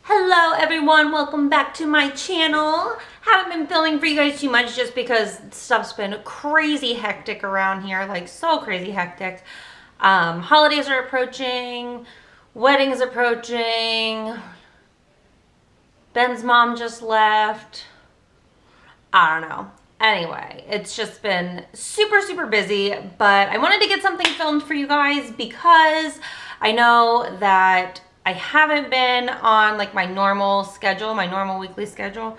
Hello everyone, welcome back to my channel. Haven't been filming for you guys too much just because stuff's been crazy hectic around here, like so crazy hectic. Holidays are approaching, weddings approaching, Ben's mom just left. I don't know. Anyway, it's just been super busy, but I wanted to get something filmed for you guys because I know that I haven't been on like my normal schedule, my normal weekly schedule.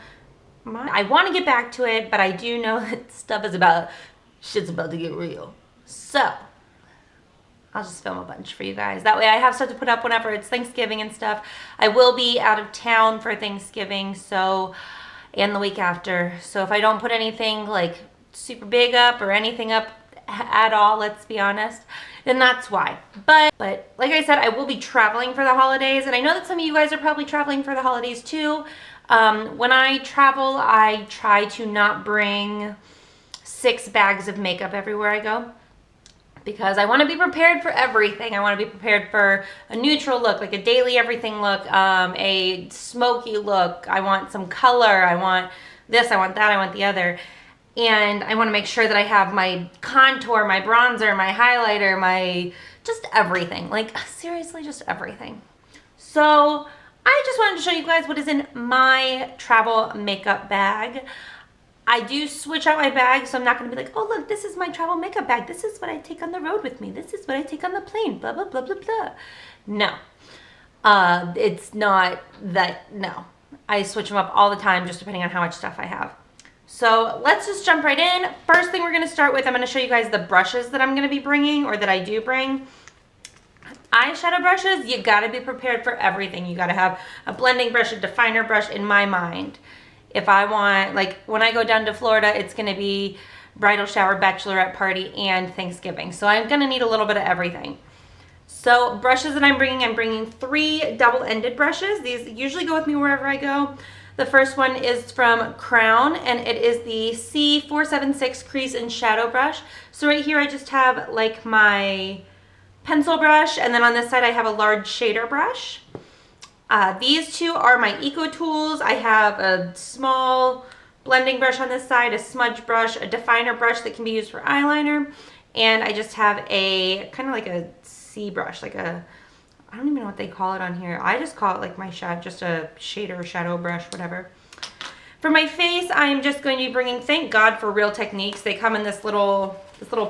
I want to get back to it, but I do know that shit's about to get real. So I'll just film a bunch for you guys. That way I have stuff to put up whenever it's Thanksgiving and stuff. I will be out of town for Thanksgiving, and the week after. So if I don't put anything like super big up or anything up at all, let's be honest, then that's why. But like I said, I will be traveling for the holidays, and I know that some of you guys are probably traveling for the holidays too. When I travel, I try to not bring 6 bags of makeup everywhere I go, because I want to be prepared for everything. I want to be prepared for a neutral look, like a daily everything look, a smoky look. I want some color. I want this, I want that, I want the other. And I want to make sure that I have my contour, my bronzer, my highlighter, just everything. Like, seriously, just everything. So I just wanted to show you guys what is in my travel makeup bag. I do switch out my bag, so I'm not going to be like, oh, look, this is my travel makeup bag. This is what I take on the road with me. This is what I take on the plane, blah, blah, blah, blah, blah. No. It's not that, no. I switch them up all the time, just depending on how much stuff I have. So let's just jump right in. First thing we're going to start with, I'm going to show you guys the brushes that I'm going to be bringing, or that I do bring. Eyeshadow brushes, you got to be prepared for everything. You got to have a blending brush, a definer brush in my mind. If I want, like when I go down to Florida, it's going to be bridal shower, bachelorette party, and Thanksgiving. So I'm going to need a little bit of everything. So brushes that I'm bringing 3 double-ended brushes. These usually go with me wherever I go. The first one is from Crown, and it is the C476 Crease and Shadow Brush. So right here I just have like my pencil brush, and then on this side I have a large shader brush. These two are my Eco Tools. I have a small blending brush on this side, a smudge brush, a definer brush that can be used for eyeliner, and I just have a kind of like a C brush, like a, I don't even know what they call it on here. I just call it like my shadow, just a shader, shadow brush, whatever. For my face, I'm just going to be bringing, thank God for Real Techniques. They come in this little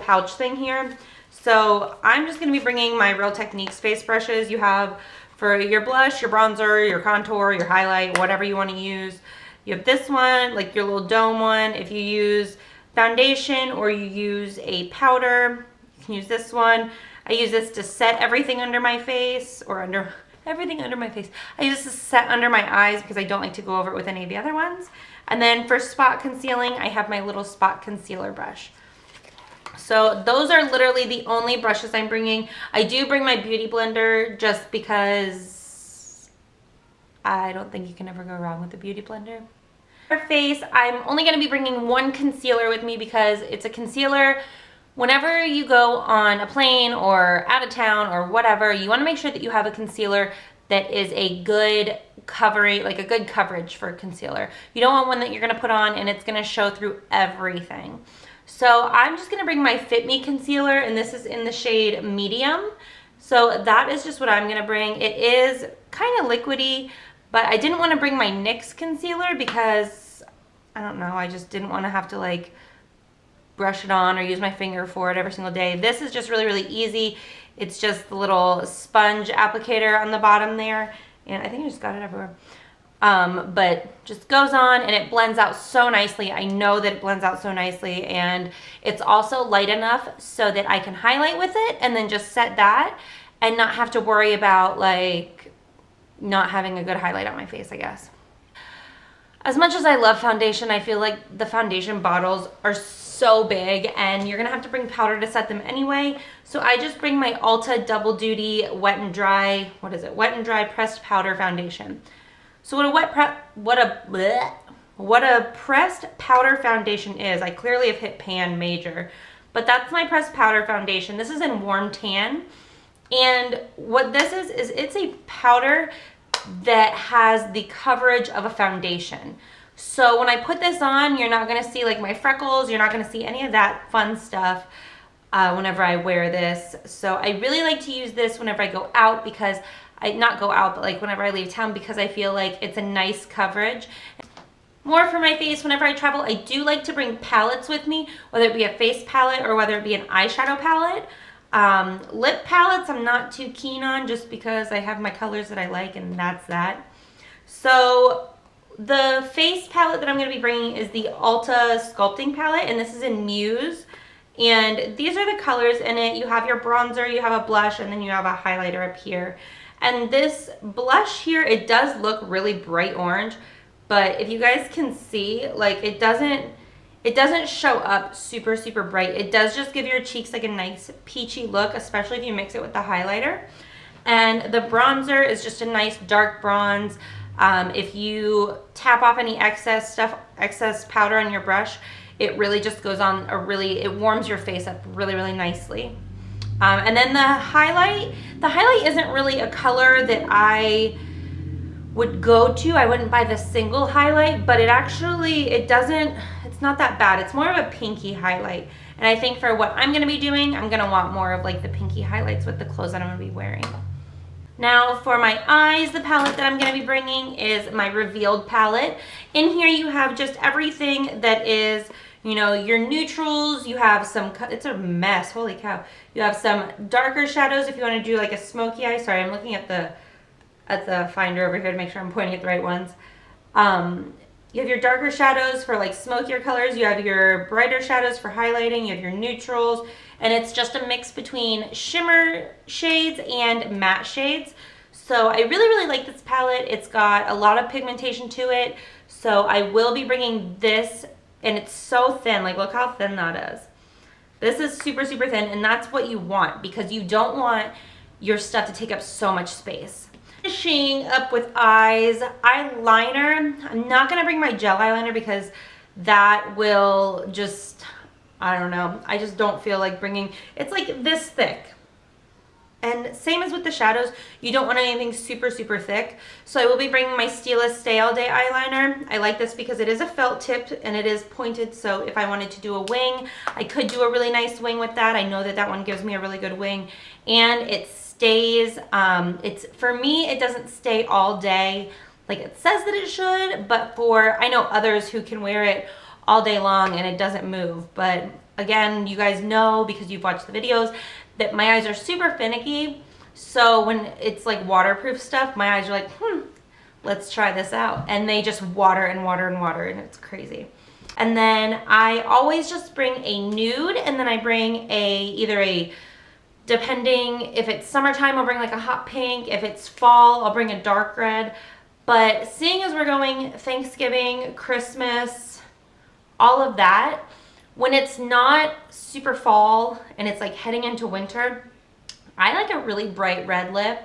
pouch thing here. So I'm just going to be bringing my Real Techniques face brushes. You have for your blush, your bronzer, your contour, your highlight, whatever you want to use. You have this one, like your little dome one. If you use foundation or you use a powder, you can use this one. I use this to set everything under my face, or everything under my face. I use this to set under my eyes because I don't like to go over it with any of the other ones. And then for spot concealing, I have my little spot concealer brush. So those are literally the only brushes I'm bringing. I do bring my beauty blender just because I don't think you can ever go wrong with a beauty blender. For face, I'm only going to be bringing 1 concealer with me because it's a concealer. Whenever you go on a plane or out of town or whatever, you want to make sure that you have a concealer that is a good covering, like a good coverage for concealer. You don't want one that you're going to put on and it's going to show through everything. So I'm just going to bring my Fit Me concealer, and this is in the shade Medium. So that is just what I'm going to bring. It is kind of liquidy, but I didn't want to bring my NYX concealer because, I don't know, I just didn't want to have to like brush it on or use my finger for it every single day. This is just really easy. It's just the little sponge applicator on the bottom there, and I think I just got it everywhere. But just goes on and it blends out so nicely. I know that it blends out so nicely, and it's also light enough so that I can highlight with it and then just set that and not have to worry about like not having a good highlight on my face, I guess. As much as I love foundation, I feel like the foundation bottles are so big and you're gonna have to bring powder to set them anyway. So I just bring my Ulta Double Duty Wet and Dry, Wet and Dry Pressed Powder Foundation. So what a pressed powder foundation is, I clearly have hit pan major, but that's my pressed powder foundation. This is in Warm Tan, and what this is it's a powder that has the coverage of a foundation. So when I put this on, you're not gonna see like my freckles, you're not gonna see any of that fun stuff whenever I wear this. So I really like to use this whenever I go out because not go out, but like whenever I leave town, because I feel like it's a nice coverage. More for my face, whenever I travel, I do like to bring palettes with me, whether it be a face palette or whether it be an eyeshadow palette. Lip palettes I'm not too keen on just because I have my colors that I like and that's that. So the face palette that I'm going to be bringing is the Ulta Sculpting palette, and this is in Muse. And these are the colors in it. You have your bronzer, you have a blush, and then you have a highlighter up here. And this blush here, it does look really bright orange, but if you guys can see, like it doesn't show up super, super bright. It does just give your cheeks like a nice peachy look, especially if you mix it with the highlighter. And the bronzer is just a nice dark bronze. If you tap off any excess powder on your brush, it really just goes on it warms your face up really, really nicely. And then the highlight isn't really a color that I would go to. I wouldn't buy the single highlight, but it's not that bad. It's more of a pinky highlight. And I think for what I'm gonna be doing, I'm gonna want more of like the pinky highlights with the clothes that I'm gonna be wearing. Now for my eyes, the palette that I'm gonna be bringing is my Revealed palette. In here you have just everything that is, you know, your neutrals. You have some, it's a mess, holy cow. You have some darker shadows if you want to do like a smoky eye. Sorry, I'm looking at the finder over here to make sure I'm pointing at the right ones. You have your darker shadows for like smokier colors. You have your brighter shadows for highlighting. You have your neutrals. And it's just a mix between shimmer shades and matte shades. So I really, really like this palette. It's got a lot of pigmentation to it. So I will be bringing this, and it's so thin. Like, look how thin that is. This is super, super thin, and that's what you want because you don't want your stuff to take up so much space. Finishing up with eyes, eyeliner. I'm not gonna bring my gel eyeliner because that will just, I don't know. I just don't feel like bringing, it's like this thick. And same as with the shadows, you don't want anything super, super thick. So I will be bringing my Stylist Stay All Day eyeliner. I like this because it is a felt tip and it is pointed. So if I wanted to do a wing, I could do a really nice wing with that. I know that that one gives me a really good wing. And it stays, for me, it doesn't stay all day like it says that it should. But I know others who can wear it all day long and it doesn't move. But again, you guys know because you've watched the videos that my eyes are super finicky. So when it's like waterproof stuff, my eyes are like, let's try this out. And they just water and water and water, and it's crazy. And then I always just bring a nude, and then I bring depending if it's summertime, I'll bring like a hot pink. If it's fall, I'll bring a dark red. But seeing as we're going Thanksgiving, Christmas, all of that, when it's not super fall and it's like heading into winter, I like a really bright red lip.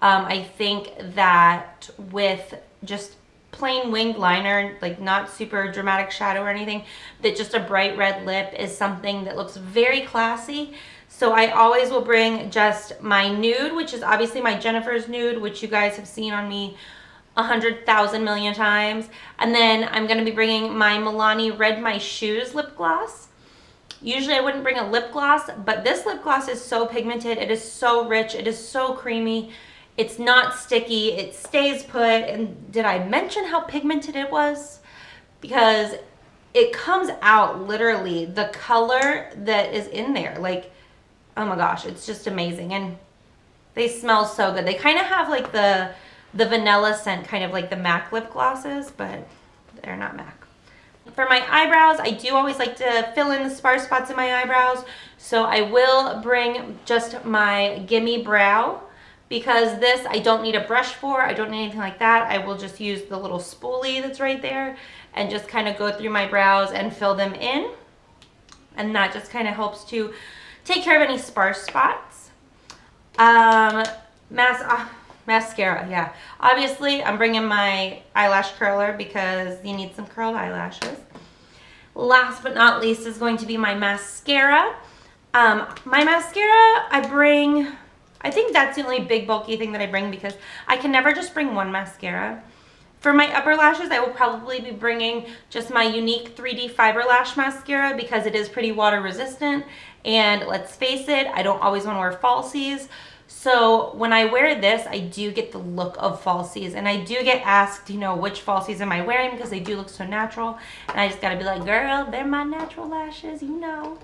I think that with just plain winged liner, like not super dramatic shadow or anything, that just a bright red lip is something that looks very classy. So I always will bring just my nude, which is obviously my Jennifer's nude, which you guys have seen on me 100,000 million times. And then I'm going to be bringing my Milani Red My Shoes lip gloss. Usually I wouldn't bring a lip gloss, but this lip gloss is so pigmented. It is so rich. It is so creamy. It's not sticky. It stays put. And did I mention how pigmented it was? Because it comes out literally the color that is in there. Like, oh my gosh, it's just amazing. And they smell so good. They kind of have like the vanilla scent, kind of like the MAC lip glosses, but they're not MAC. For my eyebrows, I do always like to fill in the sparse spots in my eyebrows. So I will bring just my Gimme Brow, because this I don't need a brush for. I don't need anything like that. I will just use the little spoolie that's right there and just kind of go through my brows and fill them in. And that just kind of helps to take care of any sparse spots. Mascara, yeah. Obviously, I'm bringing my eyelash curler because you need some curled eyelashes. Last but not least is going to be my mascara. My mascara, I I think that's the only big bulky thing that I bring because I can never just bring one mascara. For my upper lashes, I will probably be bringing just my Unique 3D Fiber Lash Mascara because it is pretty water resistant. And let's face it, I don't always want to wear falsies. So when I wear this, I do get the look of falsies. And I do get asked, you know, which falsies am I wearing because they do look so natural. And I just got to be like, girl, they're my natural lashes, you know.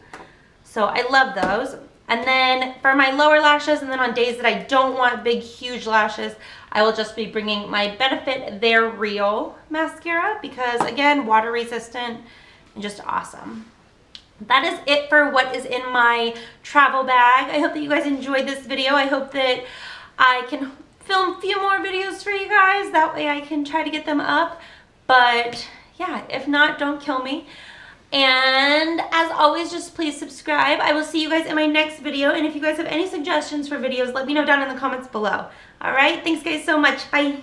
So I love those. And then for my lower lashes, and then on days that I don't want big, huge lashes, I will just be bringing my Benefit They're Real mascara because, again, water resistant and just awesome. That is it for what is in my travel bag. I hope that you guys enjoyed this video. I hope that I can film a few more videos for you guys. That way I can try to get them up. But yeah, if not, don't kill me. And as always, just please subscribe. I will see you guys in my next video. And if you guys have any suggestions for videos, let me know down in the comments below. All right, thanks guys so much. Bye.